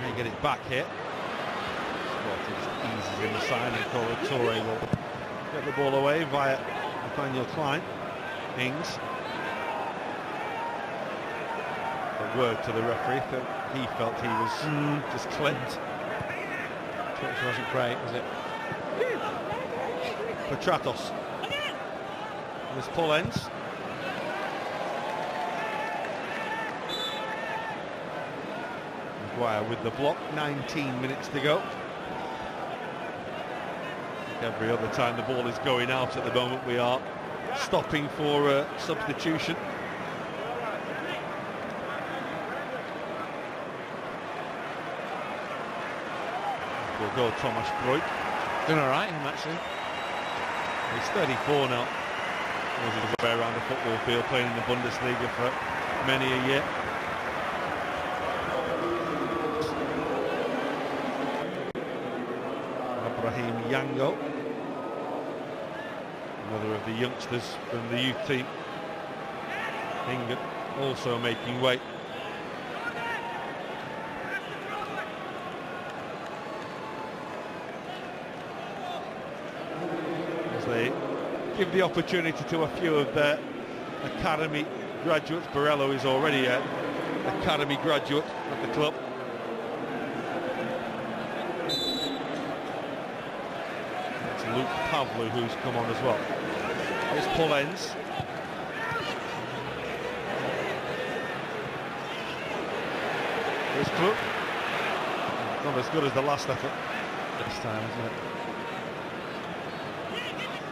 They get it back here. Scott eases inside and Colo Toure will get the ball away via Nathaniel Klein. Ings. A word to the referee that he felt he was just clipped. Which wasn't great, was it? Petratos. This pull ends. Maguire with the block, 19 minutes to go. Every other time the ball is going out at the moment, we are stopping for substitution. Will go Thomas Broik. Doing all right, him actually. He's 34 now. Knows his way around the football field, playing in the Bundesliga for many a year. Ibrahim Yango, another of the youngsters from the youth team. England also making way. As they give the opportunity to a few of their academy graduates. Barello is already an academy graduate at the club. It's Luke Pavlou who's come on as well. This pull ends. This club, not as good as the last effort. This time, isn't it?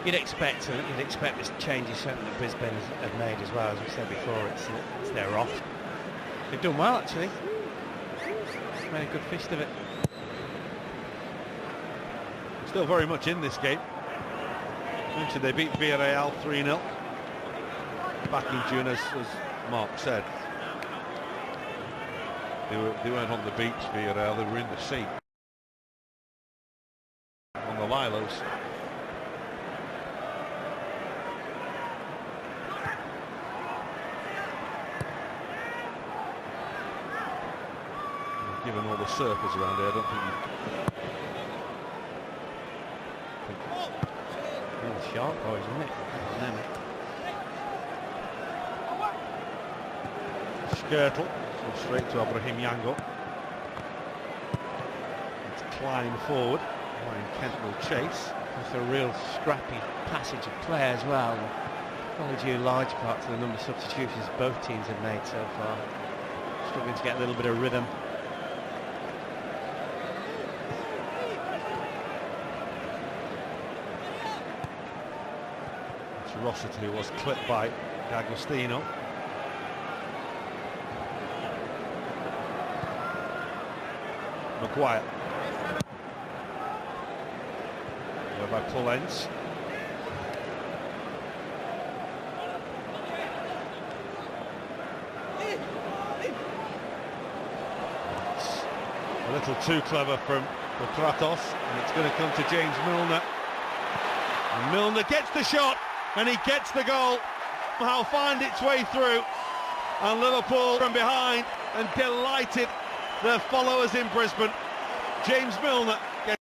You'd expect this change is something that Brisbane have made as well. As we said before, it's their off. They've done well actually. Made a good fist of it. Still very much in this game. Mentioned they beat Villarreal 3-0 back in June, as Mark said. They weren't on the beach, Villarreal. They were in the sea on the Lilos. Given all the surfers around here, I don't think Really sharp boys, isn't it? Skirtle, so straight to Ibrahim Yango. It's Klein forward. Ryan Kent will chase. It's a real scrappy passage of play as well. Probably due large part to the number of substitutions both teams have made so far. Struggling to get a little bit of rhythm. Rossiter, who was clipped by D'Agostino. Maguire. Whereby pull ends. A little too clever from Kratos, and it's going to come to James Milner. And Milner gets the shot. And he gets the goal. Somehow find its way through, and Liverpool from behind and delighted their followers in Brisbane. James Milner gets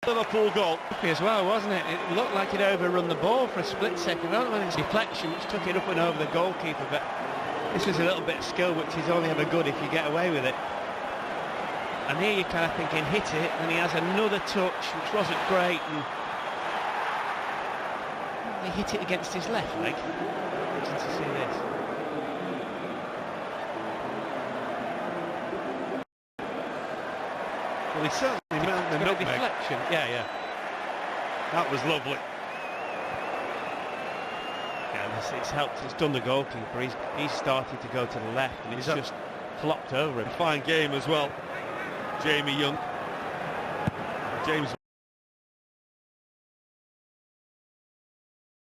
the Liverpool goal. As well, wasn't it? It looked like it overrun the ball for a split second. I don't know its deflection, which took it up and over the goalkeeper, but this was a little bit of skill, which is only ever good if you get away with it. And here you're kind of thinking, hit it, and he has another touch, which wasn't great. And he hit it against his left leg. Interesting to see this. Well, he certainly meant the nutmeg. Deflection. Yeah. That was lovely. Yeah, it's helped. It's done the goalkeeper. He's started to go to the left, and it's just flopped over him. Fine game as well. Jamie Young. James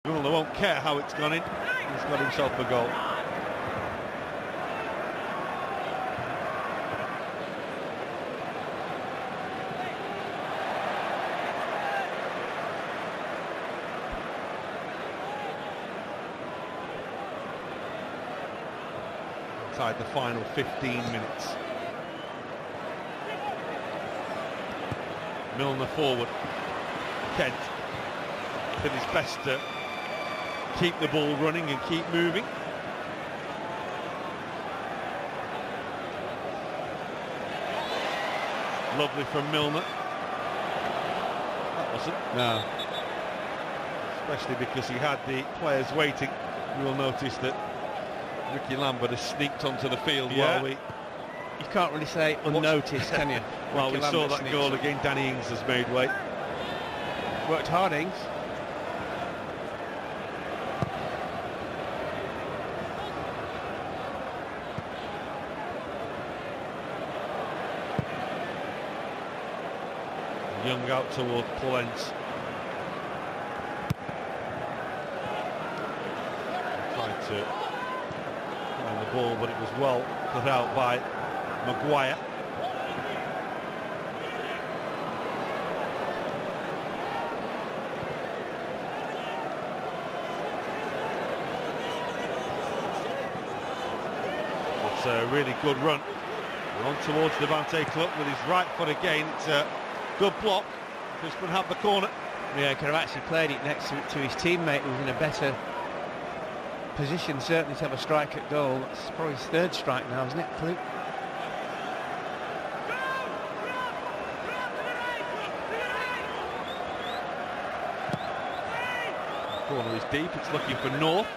Milner won't care how it's gone in. He's got himself a goal. inside the final 15 minutes. Milner forward. Kent did his best to keep the ball running and keep moving. Lovely from Milner. That wasn't. No. Especially because he had the players waiting. You will notice that Ricky Lambert has sneaked onto the field while we... You can't really say unnoticed, can you? Well, we saw that sneaks goal on. again. Danny Ings has made way. Worked hard, Ings. Young out toward Polens. Tried to find the ball, but it was well put out by Maguire. It's a really good run. We're on towards Devante Club with his right foot again. It's a good block. Brisbane have the corner. Yeah, he could have actually played it next to his teammate who was in a better position, certainly, to have a strike at goal. That's probably his third strike now, isn't it, Luke? Corner is deep. It's looking for North.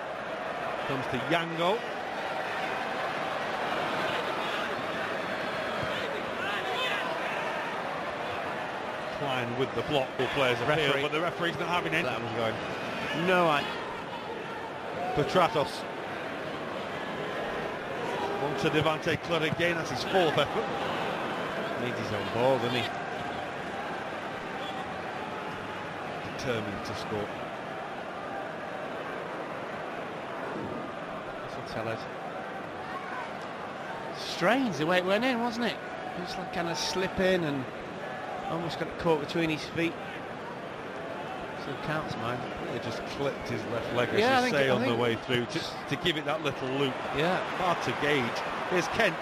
Comes to Yango. Klein with the block. All players appeal, but the referee's not having it. That was going. No, Petratos. On to Devante Cludd again. That's his fourth effort. Needs his own ball, doesn't he? Determined to score. This will tell us. Strange the way it went in, wasn't it? It was like kind of slipping and almost got caught between his feet. Still counts, man. He just clipped his left leg as Yeah, he say on the way through to give it that little loop. Yeah. Hard to gauge. Here's Kent.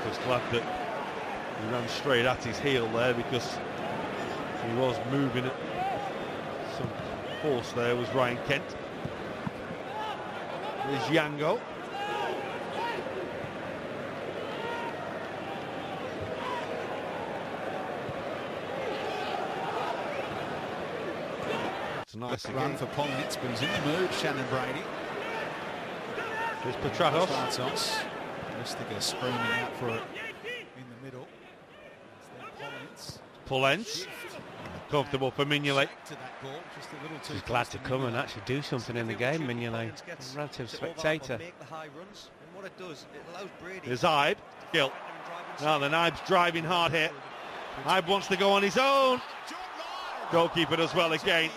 Just glad that he ran straight at his heel there because he was moving at some force there, was Ryan Kent. There's Yango. It's a nice run for Polens, but he's in the mood, Shannon Brady. There's Petratos. Petratos. Listiger screaming out for it in the middle. Polens. Comfortable for Mignolet. He's glad to come and actually do something in the game, Mignolet. Relative spectator. There's Ibe. Gill. Now then, Ibe's driving hard here. Ibe wants to go on his own. Goalkeeper does well again.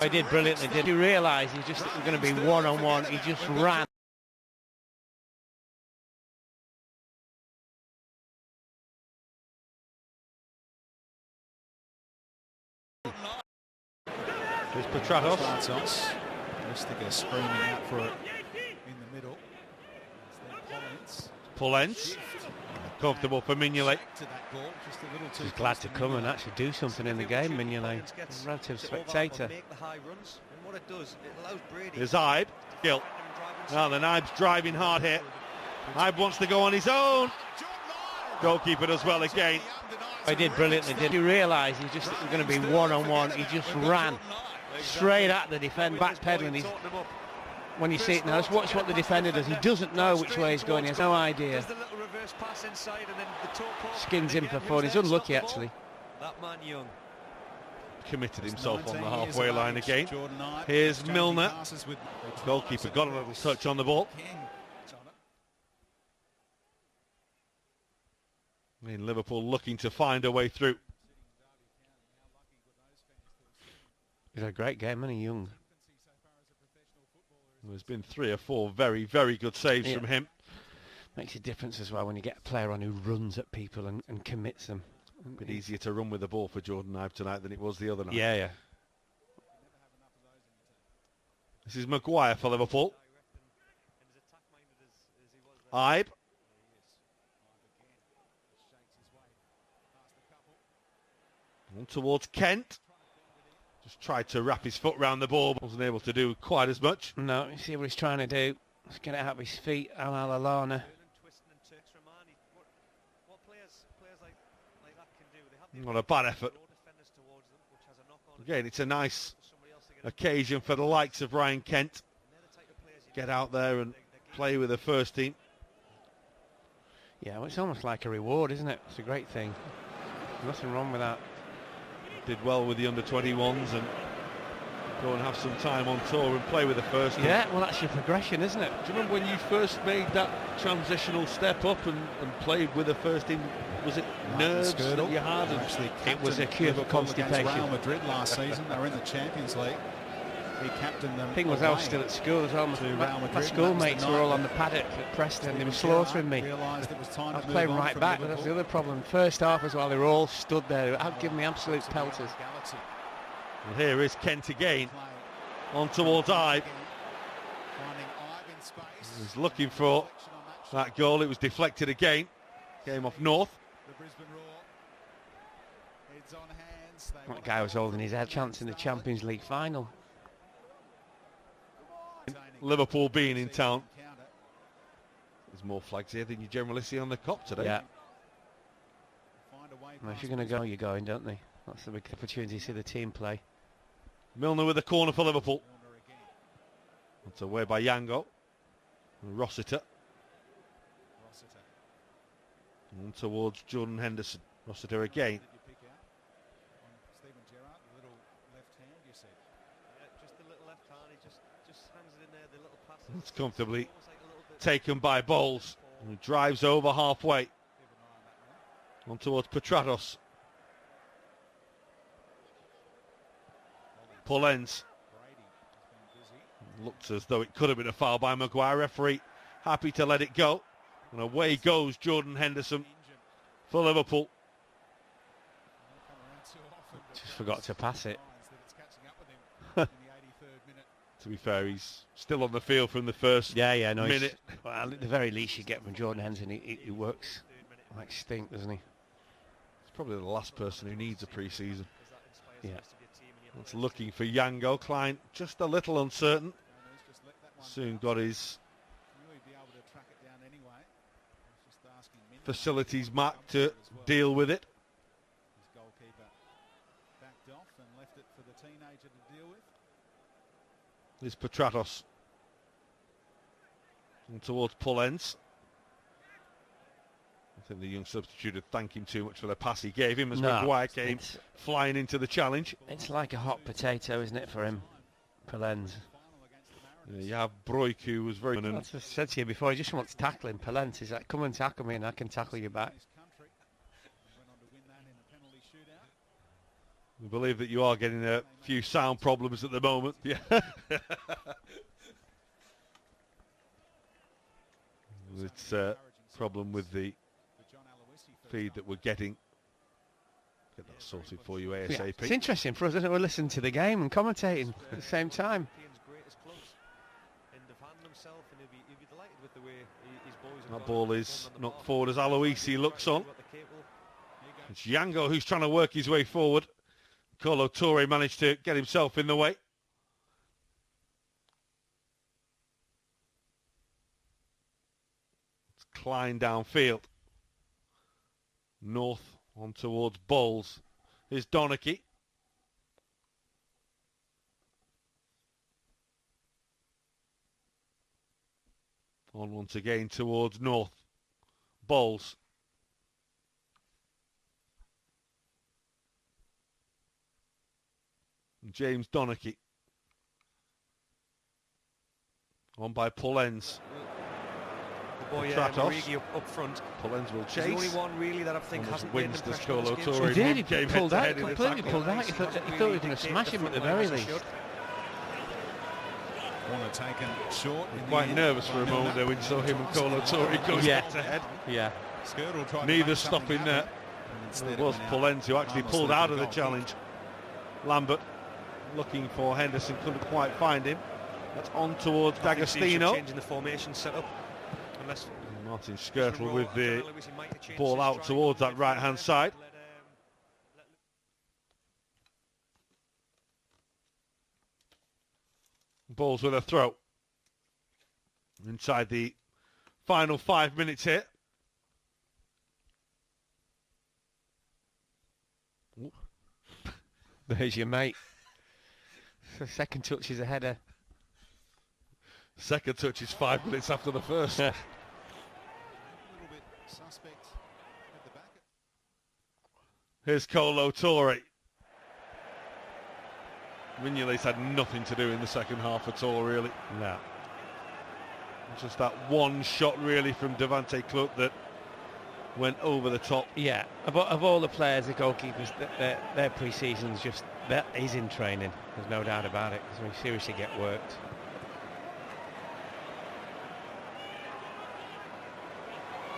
He did brilliantly, did he? Realise he's just going to be one-on-one. He just ran. There's Petratos. Listiger screaming out for it in the middle. Polens. Comfortable for Mignolet. He's glad to come and actually do something in the game, Mignolet. Relative spectator. There's Ibe. Gill. Now then, Ibe's driving hard here. Ibe wants to go on his own. Goalkeeper does well again. He did brilliantly, did he? Realise he's just going to be one-on-one. He just ran straight at the defender, backpedaling. When you see it now, just watch what the defender does. He doesn't know which way he's going. He has no idea. Skins him for fun. He's unlucky, actually. Committed himself on the halfway line again. Here's Milner. Goalkeeper got a little touch on the ball. I mean, Liverpool looking to find a way through. He's had a great game, isn't he, Young? There's been 3 or 4 very, very good saves from him. Makes a difference as well when you get a player on who runs at people and commits them. A bit easier to run with the ball for Jordan Ibe tonight than it was the other night. Yeah. This is Maguire for Liverpool. Ibe. On towards Kent. Just tried to wrap his foot round the ball, but wasn't able to do quite as much. No, you see what he's trying to do. Let's get it out of his feet, a la Lallana. Not a bad effort. Again, it's a nice occasion for the likes of Ryan Kent. Get out there and play with the first team. Yeah, well, it's almost like a reward, isn't it? It's a great thing. Nothing wrong with that. Did well with the under-21s and go and have some time on tour and play with the first team. Yeah, well, that's your progression, isn't it? Do you remember when you first made that transitional step up and played with the first team? Was it nerves that you had? It was a cure for constipation. Real Madrid last season, they were in the Champions League. He captained them. The thing was, I was still at school as well. My schoolmates were all on the paddock at Preston. They were slaughtering me. I was playing right back, but that's the other problem. First half as well, they were all stood there, giving me absolute pelters. Well, here is Kent again, on towards Ibe. He's looking for that goal. It was deflected again. Came off North. That guy was holding his head. Chance in the Champions League final. Liverpool being in town. There's more flags here than you generally see on the Kop today. Yeah. Well, if you're going to go, you're going, don't they? That's the big opportunity to see the team play. Milner with the corner for Liverpool. That's away by Yango. Rossiter. On towards Jordan Henderson. Rossiter again. It's comfortably taken by Bowles, who drives over halfway. On towards Petratos. Pullens. Looks as though it could have been a foul by Maguire. Referee happy to let it go. And away goes Jordan Henderson for Liverpool. Just forgot to pass it. To be fair, he's still on the field from the first minute. Well, at the very least you get from Jordan Henderson, he works like stink, doesn't he? He's probably the last person who needs a pre-season. Yeah. It's looking for Yango. Klein just a little uncertain. Soon got his facilities marked to deal with it. His goalkeeper backed off and left it for the teenager to deal with. Is Petratos. And towards Pullens. I think the young substitute would thank him too much for the pass he gave him as Maguire came flying into the challenge. It's like a hot potato, isn't it, for him, Pullens? Yeah, you have Broik, who was very... That's what I said to you before, he just wants tackling. Pullens. He's like, come and tackle me and I can tackle you back. We believe that you are getting a few sound problems at the moment. Yeah. It's a problem with the feed that we're getting. Get that sorted for you ASAP. Yeah, it's interesting for us, isn't it? We're listening to the game and commentating at the same time. That ball is knocked forward as Aloisi looks on. It's Yango who's trying to work his way forward. Kolo Toure managed to get himself in the way. It's Klein downfield. North on towards Bowles. Here's Donachie. On once again towards North. Bowles. James Donachie. On by Pullens. The boy Marigi up front. Pullens will chase. He's the only one really that I think hasn't made an impression on this game. He did, he pulled out, completely pulled out. He thought he was going to smash him at the very least. Corner taken short. Quite nervous for a moment there when you saw him and Kolo Toure go head to head. Yeah. Neither stopping there. It was Pullens who actually pulled out of the challenge. Lambert looking for Henderson, couldn't quite find him. That's on towards D'Agostino. Changing the formation setup. Unless Martin Skirtle with the ball out towards that right-hand side. Ball's with a throw. Inside the final 5 minutes here. There's your mate. The second touch is a header. Second touch is 5 minutes after the first. A little bit suspect at the back. Here's Kolo Toure. Mignolet's had nothing to do in the second half at all, really. No. Just that one shot, really, from Devante Clout that went over the top. Yeah, of all the players, the goalkeepers, their pre-season's just, that is in training. There's no doubt about it. So we seriously get worked.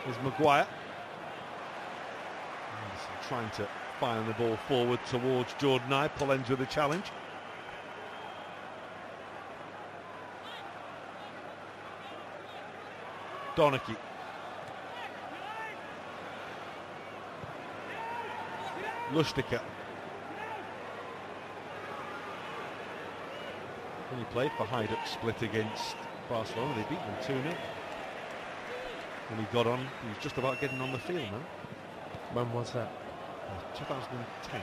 Here's Maguire. Trying to fire the ball forward towards Jordan Ibe. Pullens with a challenge. Donachie. Lustica. When he played for Hajduk Split against Barcelona, they beat them 2-0. When he got on, he was just about getting on the field now. When was that? 2010.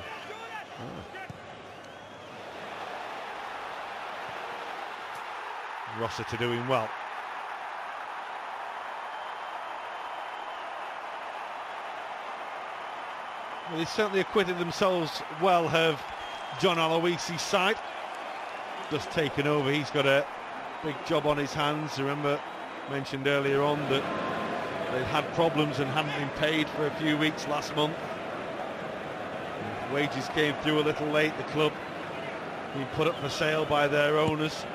Rossiter doing well. Well, they certainly acquitted themselves well, have John Aloisi's side. Just taken over, he's got a big job on his hands. Remember, mentioned earlier on that they'd had problems and hadn't been paid for a few weeks last month. Wages came through a little late, the club being put up for sale by their owners.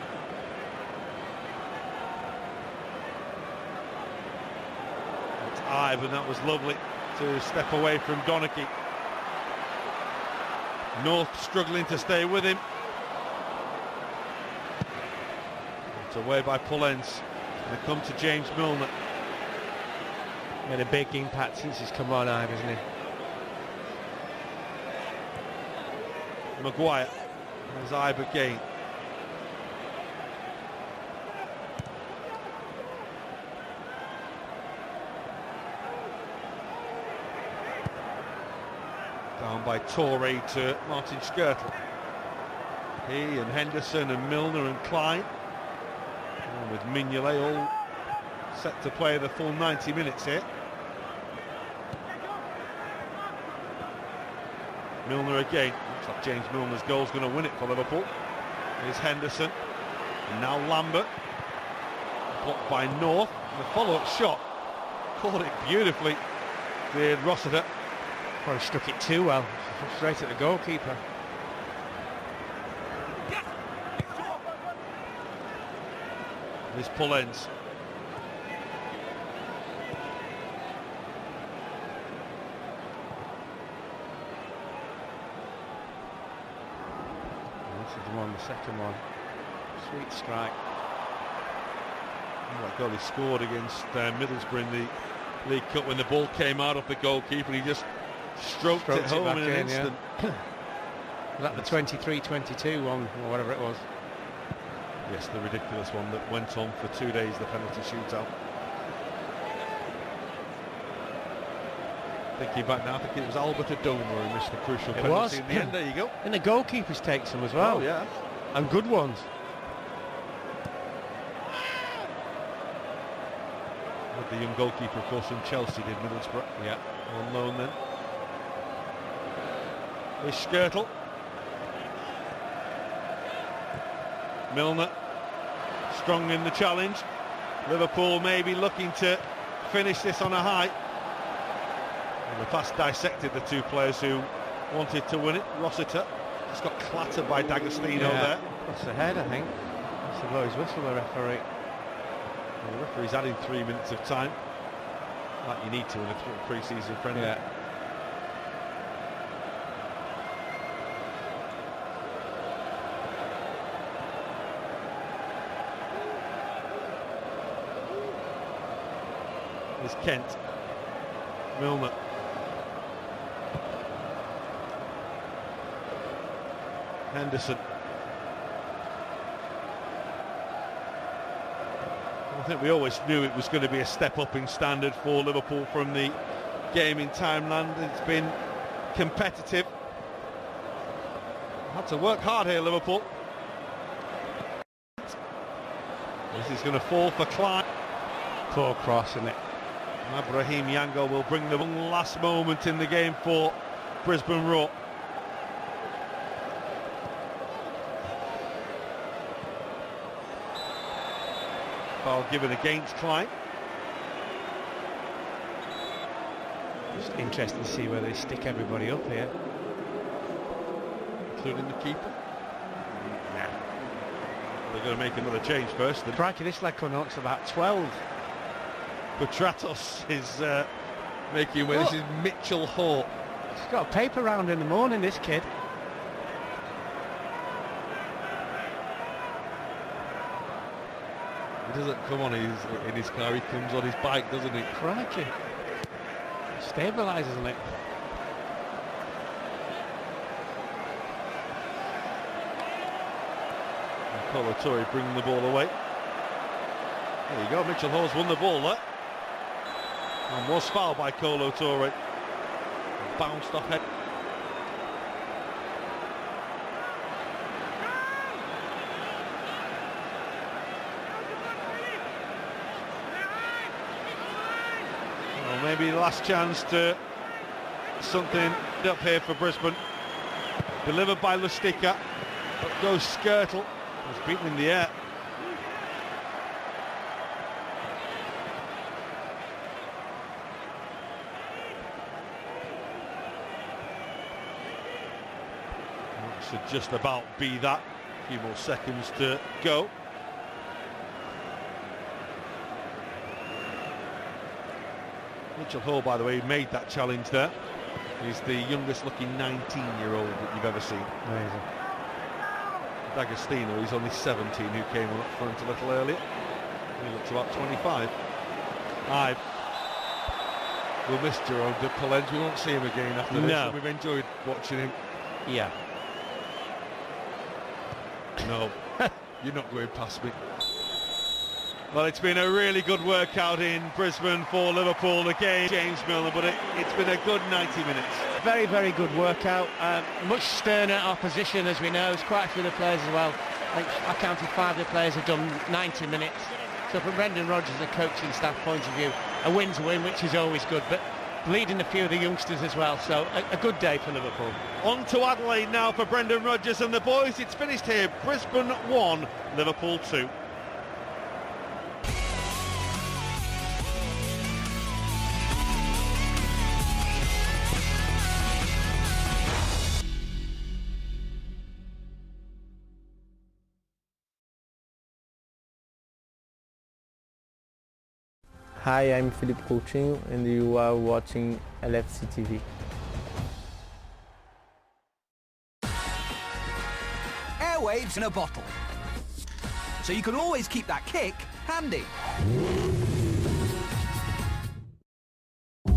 It's Ibe, and that was lovely to step away from Donachie. North struggling to stay with him. It's away by Pullens. They come to James Milner. Made a big impact since he's come on, Ibe, hasn't he? Maguire. There's Ibe again. Down by Toure to Martin Skirtle. He and Henderson and Milner and Klein. And with Mignolet all set to play the full 90 minutes here. Milner again. Looks like James Milner's goal's going to win it for Liverpool. Here's Henderson. And now Lambert. Blocked by North. And the follow-up shot. Caught it beautifully. Did Rossiter. Probably struck it too well. Straight at the goalkeeper. Here's Pullens. The second one. Sweet strike. That goal he scored against Middlesbrough in the League Cup when the ball came out of the goalkeeper. He just stroked it home in an instant. Yeah. Was that the 23-22 one or whatever it was? Yes, the ridiculous one that went on for 2 days, the penalty shootout. Thinking back now, I think it was Albert Adoma who missed the crucial penalty in the end. There you go. And the goalkeepers take some as well. Oh, yeah. And good ones. With the young goalkeeper, of course, from Chelsea, did Middlesbrough. Yeah. On loan then. There's Skirtle. Milner. Strong in the challenge. Liverpool maybe looking to finish this on a high. And the pass dissected the two players who wanted to win it. Rossiter just got clattered by D'Agostino there. That's the head, I think. That's the blow his whistle, the referee. Well, the referee's adding 3 minutes of time, like you need to in a pre-season friendly. Yeah. is Kent. Milner. Henderson. I think we always knew it was going to be a step up in standard for Liverpool from the game in Timeland. It's been competitive. Had to work hard here, Liverpool. This is going to fall for Klein. Poor cross, isn't it? Ibrahim Yango will bring the one last moment in the game for Brisbane Roar. Foul given against Klein. Just interesting to see where they stick everybody up here. Including the keeper. Nah. They're going to make another change first. Crikey, this leg looks about 12. Petratos is making way. This is Mitchell Hall. He's got a paper round in the morning, this kid. He doesn't come on in his car, he comes on his bike, doesn't he? Crikey. Stabilises, isn't it? Kolo Toure bringing the ball away. There you go, Mitchell Hall's won the ball there. And was fouled by Kolo Toure. Bounced off head. Well, maybe the last chance to something up here for Brisbane. Delivered by Lustica, but goes Skirtle. Was beaten in the air. Should just about be that. A few more seconds to go. Mitchell Hall, by the way, made that challenge there. He's the youngest looking 19-year-old that you've ever seen. Amazing. D'Agostino, he's only 17, who came on up front a little earlier. He looks about 25. We'll miss Jerome de Polens. We won't see him again after this. No. We've enjoyed watching him. Yeah. No, you're not going past me. Well, it's been a really good workout in Brisbane for Liverpool again, James Milner, but it's been a good 90 minutes. Very, very good workout. Much sterner opposition, as we know. It's quite a few of the players as well. I counted 5 of the players have done 90 minutes. So from Brendan Rodgers, the coaching staff point of view, a win's a win, which is always good, but leading a few of the youngsters as well. So a good day for Liverpool. On to Adelaide now for Brendan Rodgers and the boys. It's finished here. Brisbane 1, Liverpool 2. Hi, I'm Felipe Coutinho and you are watching LFC TV. Airwaves in a bottle. So you can always keep that kick handy.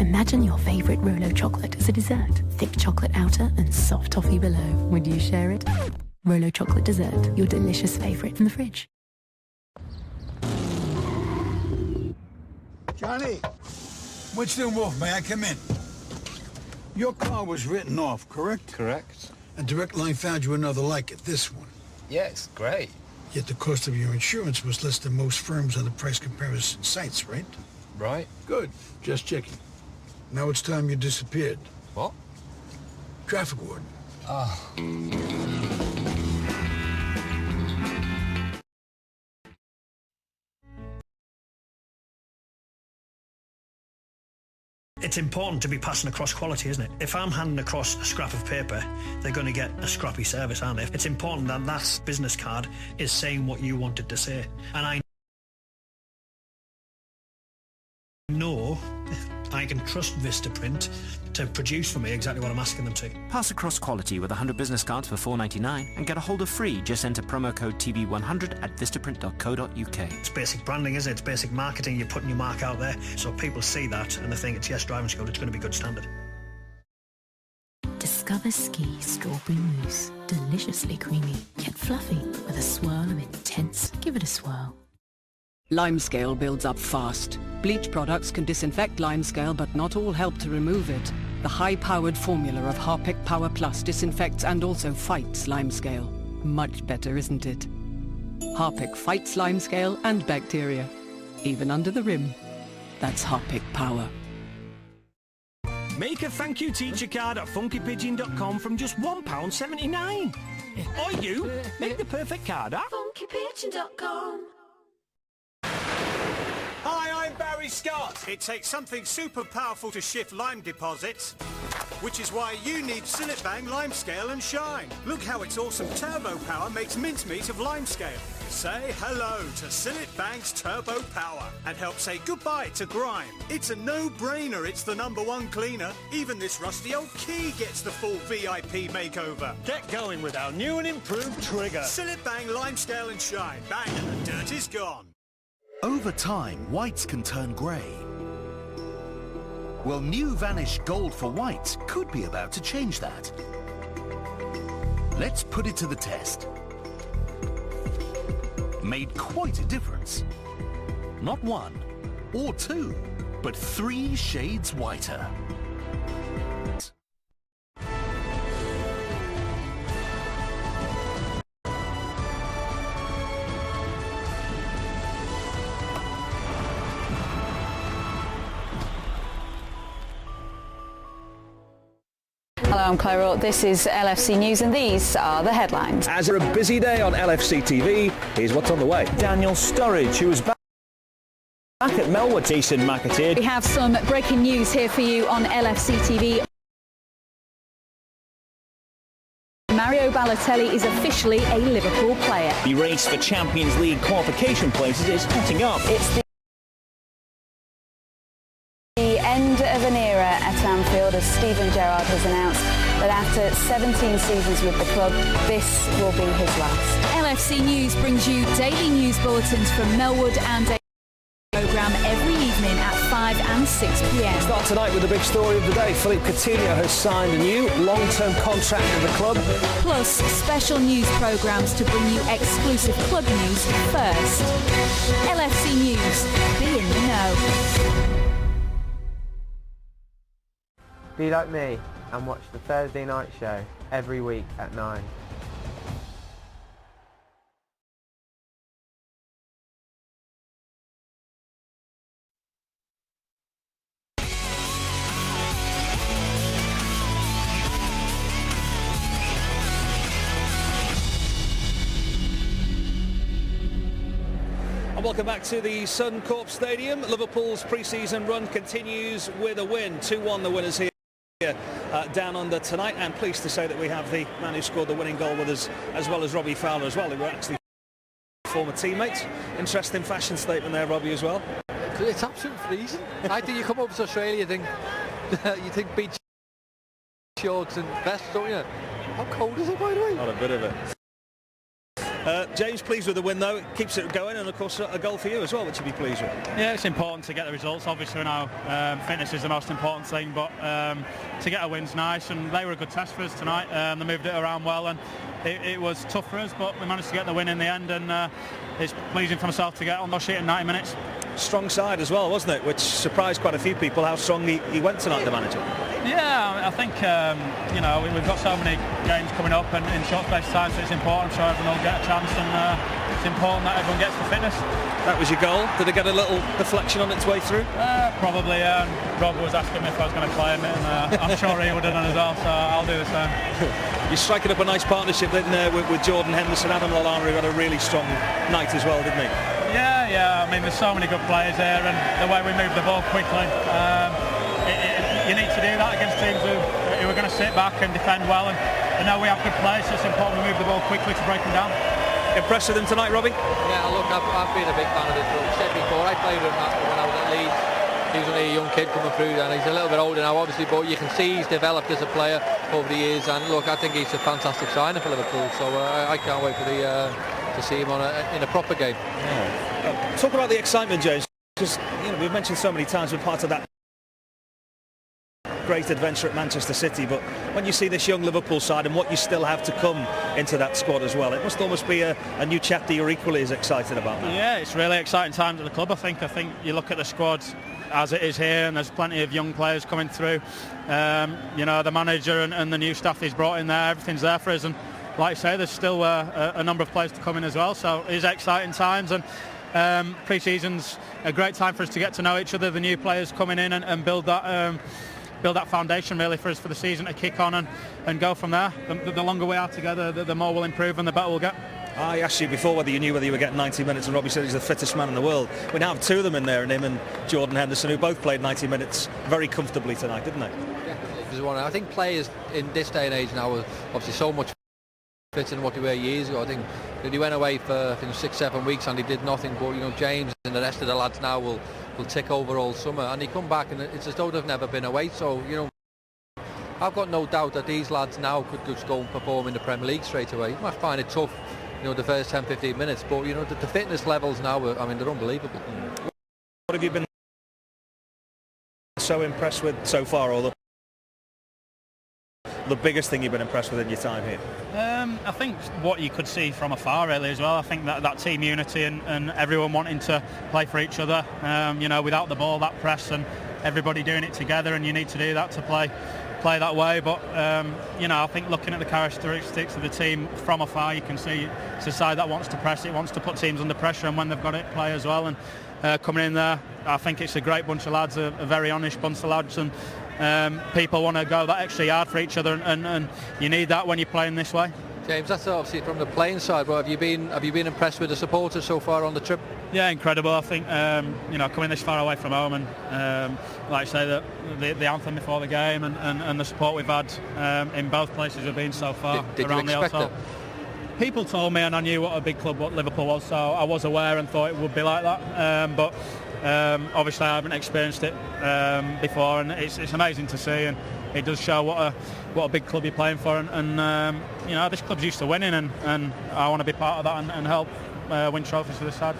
Imagine your favourite Rolo chocolate as a dessert. Thick chocolate outer and soft toffee below. Would you share it? Rolo chocolate dessert, your delicious favourite from the fridge. Johnny, Winston Wolf, may I come in? Your car was written off, correct? Correct. And Direct Line found you another like it, this one. Yes, great. Yet the cost of your insurance was less than most firms on the price comparison sites, right? Right. Good. Just checking. Now it's time you disappeared. What? Traffic warden. Oh. It's important to be passing across quality, isn't it? If I'm handing across a scrap of paper, they're going to get a scrappy service, aren't they? It's important that that business card is saying what you wanted to say. And I I can trust Vistaprint to produce for me exactly what I'm asking them to. Pass across quality with 100 business cards for $4.99 and get a holder free. Just enter promo code TV100 at vistaprint.co.uk. It's basic branding, isn't it? It's basic marketing. You're putting your mark out there, so people see that and they think it's Yes Driving School, it's going to be good standard. Discover Ski Strawberry Mousse. Deliciously creamy, yet fluffy, with a swirl of intense. Give it a swirl. Limescale builds up fast. Bleach products can disinfect limescale, but not all help to remove it. The high-powered formula of Harpic Power Plus disinfects and also fights limescale. Much better, isn't it? Harpic fights limescale and bacteria, even under the rim. That's Harpic Power. Make a thank you teacher card at funkypigeon.com from just £1.79. Or you, make the perfect card at funkypigeon.com. Hi, I'm Barry Scott. It takes something super powerful to shift lime deposits, which is why you need Silitbang Limescale and Shine. Look how its awesome turbo power makes mincemeat of limescale. Say hello to Silitbang's turbo power and help say goodbye to grime. It's a no-brainer. It's the #1 cleaner. Even this rusty old key gets the full VIP makeover. Get going with our new and improved trigger. Silitbang Limescale and Shine. Bang and the dirt is gone. Over time, whites can turn grey. Well, new Vanish Gold for whites could be about to change that. Let's put it to the test. Made quite a difference. Not 1 or 2, but 3 shades whiter. Hello, I'm Claire. This is LFC News and these are the headlines. As a busy day on LFC TV, here's what's on the way. Daniel Sturridge, who was back at Melwood. Jason McAteer. We have some breaking news here for you on LFC TV. Mario Balotelli is officially a Liverpool player. The race for Champions League qualification places is hotting up. It's the end of an era at Anfield, as Steven Gerrard has announced that after 17 seasons with the club, this will be his last. LFC News brings you daily news bulletins from Melwood and a programme every evening at 5 and 6 p.m. Start tonight with the big story of the day. Philippe Coutinho has signed a new long-term contract with the club. Plus special news programmes to bring you exclusive club news first. LFC News, be in the know. Be like me and watch the Thursday night show every week at 9. And welcome back to the Suncorp Stadium. Liverpool's pre-season run continues with a win. 2-1 the winners here. Down under tonight, and pleased to say that we have the man who scored the winning goal with us, as well as Robbie Fowler as well, who were actually former teammates. Interesting fashion statement there, Robbie, as well. It's absolute freezing. I think you come over to Australia, you think beach shorts and vests, don't you? How cold is it, by the way? Not a bit of it. James, pleased with the win though. It keeps it going, and of course a goal for you as well, which you'd be pleased with. Yeah, it's important to get the results. Obviously now fitness is the most important thing, but to get a win's nice, and they were a good test for us tonight. They moved it around well, and it was tough for us, but we managed to get the win in the end, and it's pleasing for myself to get on the sheet in 90 minutes. Strong side as well, wasn't it? Which surprised quite a few people how strong he went tonight, the manager. Yeah, I think we've got so many games coming up and in short space of time, so it's important so everyone will get a chance, and it's important that everyone gets the fitness. That was your goal. Did it get a little deflection on its way through? Probably. Rob was asking me if I was going to claim it, and I'm sure he would have done as well, so I'll do the same. You're striking up a nice partnership then with Jordan Henderson. Adam Lallana got a really strong night as well, didn't he? Yeah. I mean, there's so many good players there, and the way we move the ball quickly. You need to do that against teams who are going to sit back and defend well, and now we have good players, so it's important to move the ball quickly to break them down. Impressed with him tonight, Robbie? Yeah, look, I've been a big fan of this group. I said before, I played with him when I was at Leeds. He was only a young kid coming through, and he's a little bit older now, obviously, but you can see he's developed as a player over the years. And look, I think he's a fantastic signing for Liverpool. So I can't wait for to see him in a proper game. Yeah. Talk about the excitement, James, because we've mentioned so many times we're part of that great adventure at Manchester City, but when you see this young Liverpool side and what you still have to come into that squad as well, it must almost be a new chapter you're equally as excited about now. Yeah, it's really exciting times at the club. I think you look at the squad as it is here, and there's plenty of young players coming through. The manager and the new staff he's brought in there, everything's there for us, and like I say, there's still a number of players to come in as well, so it is exciting times. And pre-season's a great time for us to get to know each other, the new players coming in, and build that foundation really for us for the season to kick on and go from there. The longer we are together, the more we'll improve and the better we'll get. I asked you before whether you were getting 90 minutes, and Robbie said he's the fittest man in the world. We now have two of them in there, and him and Jordan Henderson, who both played 90 minutes very comfortably tonight, didn't they? Yeah, I think players in this day and age now are obviously so much fitter than what they were years ago. I think he went away for 6-7 weeks and he did nothing, but James and the rest of the lads now will take over all summer, and they come back and it's as though they've never been away. So I've got no doubt that these lads now could just go and perform in the Premier League straight away. You might find it tough, the first 10-15 minutes, but the fitness levels now they're unbelievable. What have you been so impressed with so far, or the biggest thing you've been impressed with in your time here? I think what you could see from afar really as well. I think that team unity and everyone wanting to play for each other, without the ball, that press and everybody doing it together, and you need to do that to play that way. But I think looking at the characteristics of the team from afar, you can see it's a side that wants to press, it wants to put teams under pressure, and when they've got it, play as well. And coming in there, I think it's a great bunch of lads, a very honest bunch of lads, and people want to go that extra yard for each other, and you need that when you're playing this way. James, that's obviously from the playing side, but have you been impressed with the supporters so far on the trip? Yeah, incredible. I think coming this far away from home, and like I say, the anthem before the game, and the support we've had in both places we've been so far around the household. People told me, and I knew what a big club what Liverpool was, so I was aware and thought it would be like that. But obviously I haven't experienced it before, and it's amazing to see, and it does show what a big club you're playing for, and this club's used to winning, and I want to be part of that and help win trophies for this side.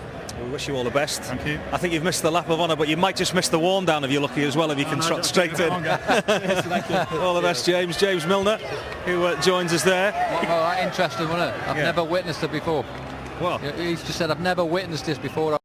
We wish you all the best. Thank you. I think you've missed the lap of honour, but you might just miss the warm down if you're lucky as well, if you can trot straight in. Thank you. All the best, James. James Milner, who joins us there. Well, interesting, wasn't it? I've never witnessed it before. Well, he's just said, I've never witnessed this before.